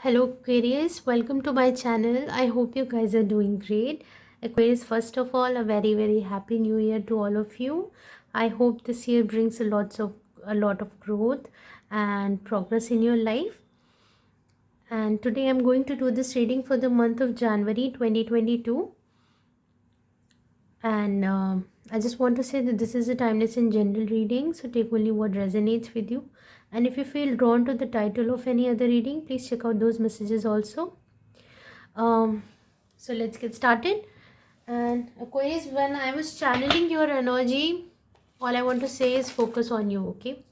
Hello Aquarius, welcome to my channel. I hope you guys are doing great. Aquarius, first of all, a very happy new year to all of you. I hope this year brings a lot of growth and progress in your life. And today I'm going to do this reading for the month of January 2022. And I just want to say that this is a timeless and general reading, so take only what resonates with you. And if you feel drawn to the title of any other reading, please check out those messages also. um so let's get started. And Aquarius, when I was channeling your energy, all I want to say is focus on you. Okay,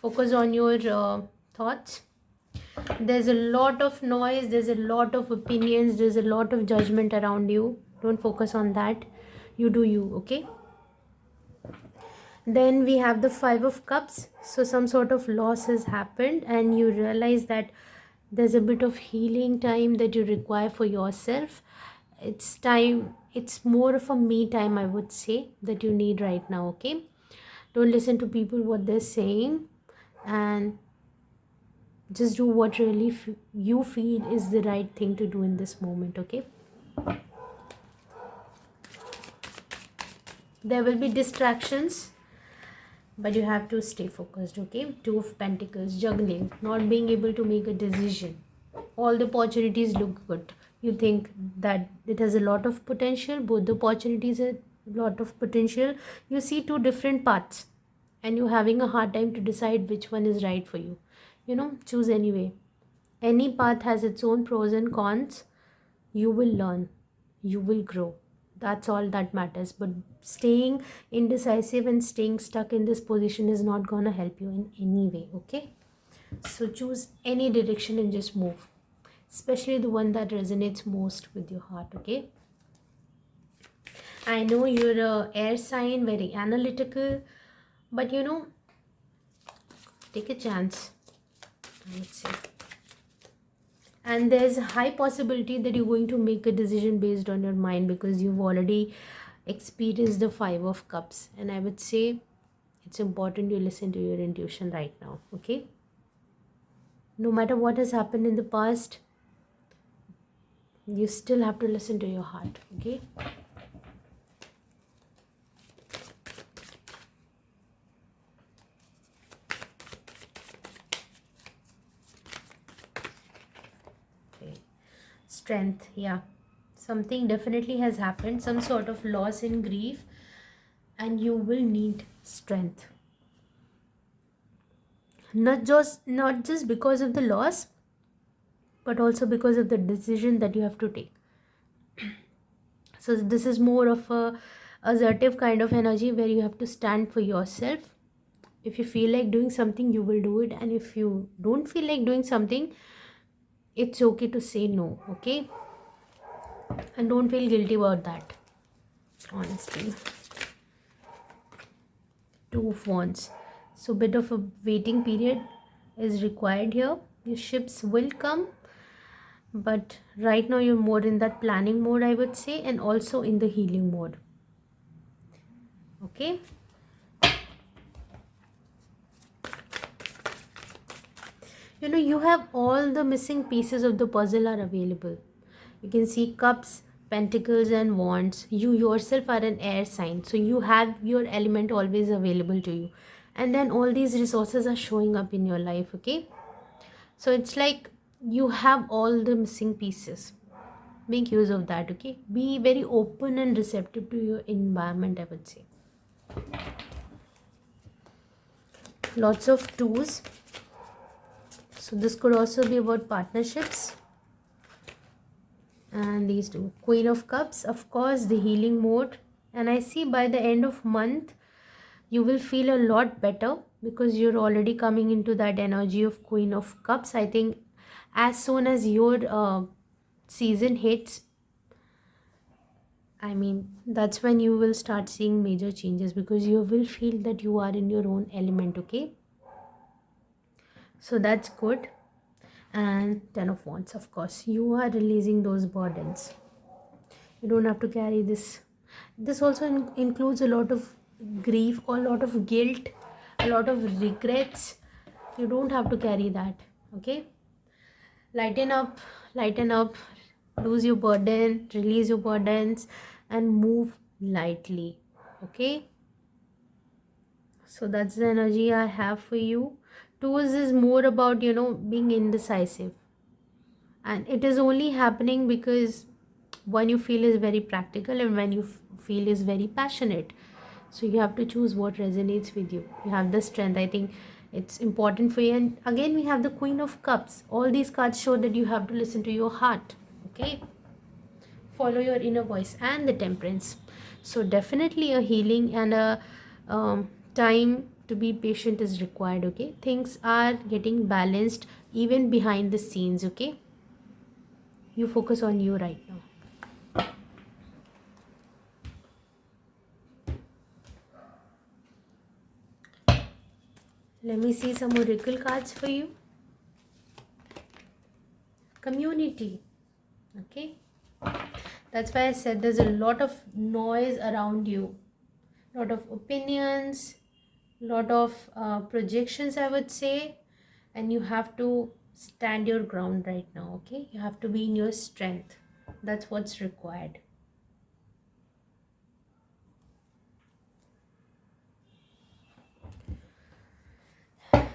focus on your thoughts. There's a lot of noise, there's a lot of opinions, there's a lot of judgment around you. Don't focus on that. You do you. Okay, then we have the Five of Cups. So some sort of loss has happened and you realize that there's a bit of healing time that you require for yourself. It's time, it's more of a me time, I would say, that you need right now. Okay, don't listen to people what they're saying, and just do what really you feel is the right thing to do in this moment. Okay, there will be distractions, but you have to stay focused. Okay, Two of Pentacles, juggling, not being able to make a decision. All the opportunities look good. You think that it has a lot of potential, both the opportunities a lot of potential. You see two different paths and you're having a hard time to decide which one is right for you. Choose anyway. Any path has its own pros and cons. You will learn, you will grow. That's all that matters. But staying indecisive and staying stuck in this position is not gonna help you in any way. Okay, so choose any direction and just move, especially the one that resonates most with your heart. Okay, I know you're a air sign, very analytical, but take a chance, I would say. And there's a high possibility that you're going to make a decision based on your mind, because you've already experienced the Five of Cups, and I would say it's important you listen to your intuition right now. Okay, no matter what has happened in the past, you still have to listen to your heart. Okay, strength. Yeah, something definitely has happened, some sort of loss and grief, and you will need strength. Not just because of the loss, but also because of the decision that you have to take. So this is more of a assertive kind of energy where you have to stand for yourself. If you feel like doing something, you will do it, and if you don't feel like doing something, it's okay to say no. Okay, and don't feel guilty about that, honestly. Two of Wands. So bit of a waiting period is required here. Your ships will come, but right now you're more in that planning mode, I would say, and also in the healing mode. Okay, you have all the missing pieces of the puzzle are available. You can see Cups, Pentacles, and Wands. You yourself are an air sign, so you have your element always available to you, and then all these resources are showing up in your life. Okay, so it's like you have all the missing pieces. Make use of that. Okay, be very open and receptive to your environment, I would say. Lots of twos. So this could also be about partnerships. And these two, Queen of Cups, of course, the healing mode. And I see by the end of month you will feel a lot better, because you're already coming into that energy of Queen of Cups. I think as soon as your season hits, I mean, that's when you will start seeing major changes, because you will feel that you are in your own element. Okay, so that's good. And Ten of Wands, of course, you are releasing those burdens. You don't have to carry this also includes a lot of grief, a lot of guilt, a lot of regrets. You don't have to carry that. Okay, lighten up, lose your burden, release your burdens, and move lightly. Okay, so that's the energy I have for you. Tours is more about, being indecisive, and it is only happening because one you feel is very practical and when you feel is very passionate. So you have to choose what resonates with you. You have the strength, I think it's important for you. And again, we have the Queen of Cups. All these cards show that you have to listen to your heart. Okay, follow your inner voice. And the Temperance. So definitely a healing and a time to be patient is required. Okay, things are getting balanced even behind the scenes. Okay, you focus on you right now. Let me see some oracle cards for you. Community. Okay, that's why I said there's a lot of noise around you, lot of opinions, lot of projections, I would say, and you have to stand your ground right now. Okay, you have to be in your strength. That's what's required.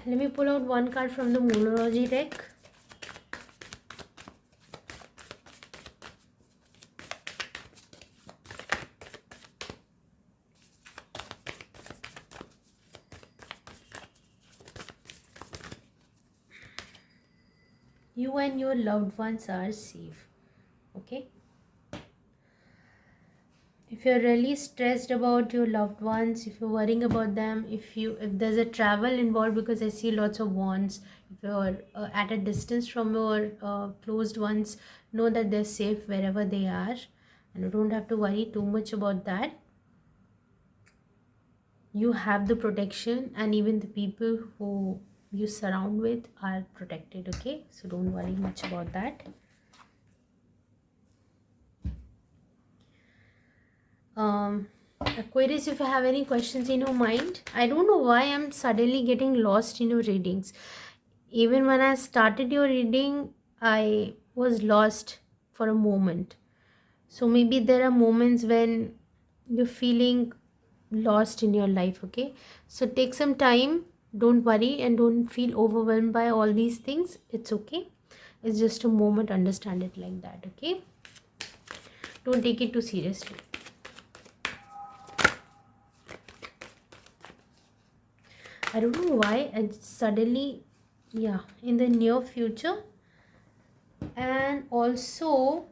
Let me pull out one card from the Moonology deck. You and your loved ones are safe. Okay, if you're really stressed about your loved ones, if you're worrying about them, if there's a travel involved, because I see lots of wands, if you're at a distance from your closed ones, know that they're safe wherever they are, and you don't have to worry too much about that. You have the protection, and even the people who you surround with are protected. Okay, so don't worry much about that. Aquarius, if you have any questions in your mind, I don't know why I'm suddenly getting lost in your readings. Even when I started your reading, I was lost for a moment. So maybe there are moments when you're feeling lost in your life. Okay, so take some time, don't worry, and don't feel overwhelmed by all these things. It's okay, it's just a moment. Understand it like that. Okay, don't take it too seriously. I don't know why, and suddenly, yeah, in the near future. And also,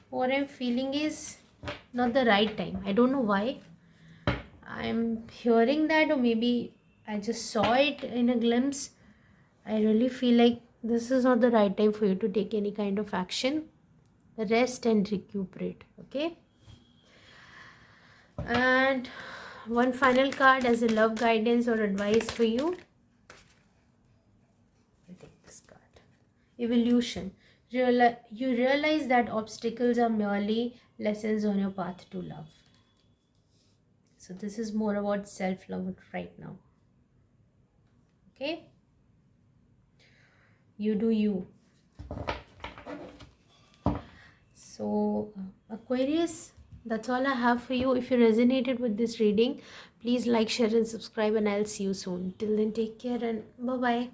what I'm feeling is not the right time. I don't know why. I'm hearing that, or maybe I just saw it in a glimpse. I really feel like this is not the right time for you to take any kind of action. Rest and recuperate. Okay. And one final card as a love guidance or advice for you. I'll take this card. Evolution. You realize that obstacles are merely lessons on your path to love. So this is more about self-love right now. Okay? You do you. So Aquarius, that's all I have for you. If you resonated with this reading, please like, share and subscribe, and I'll see you soon. Till then, take care and bye-bye.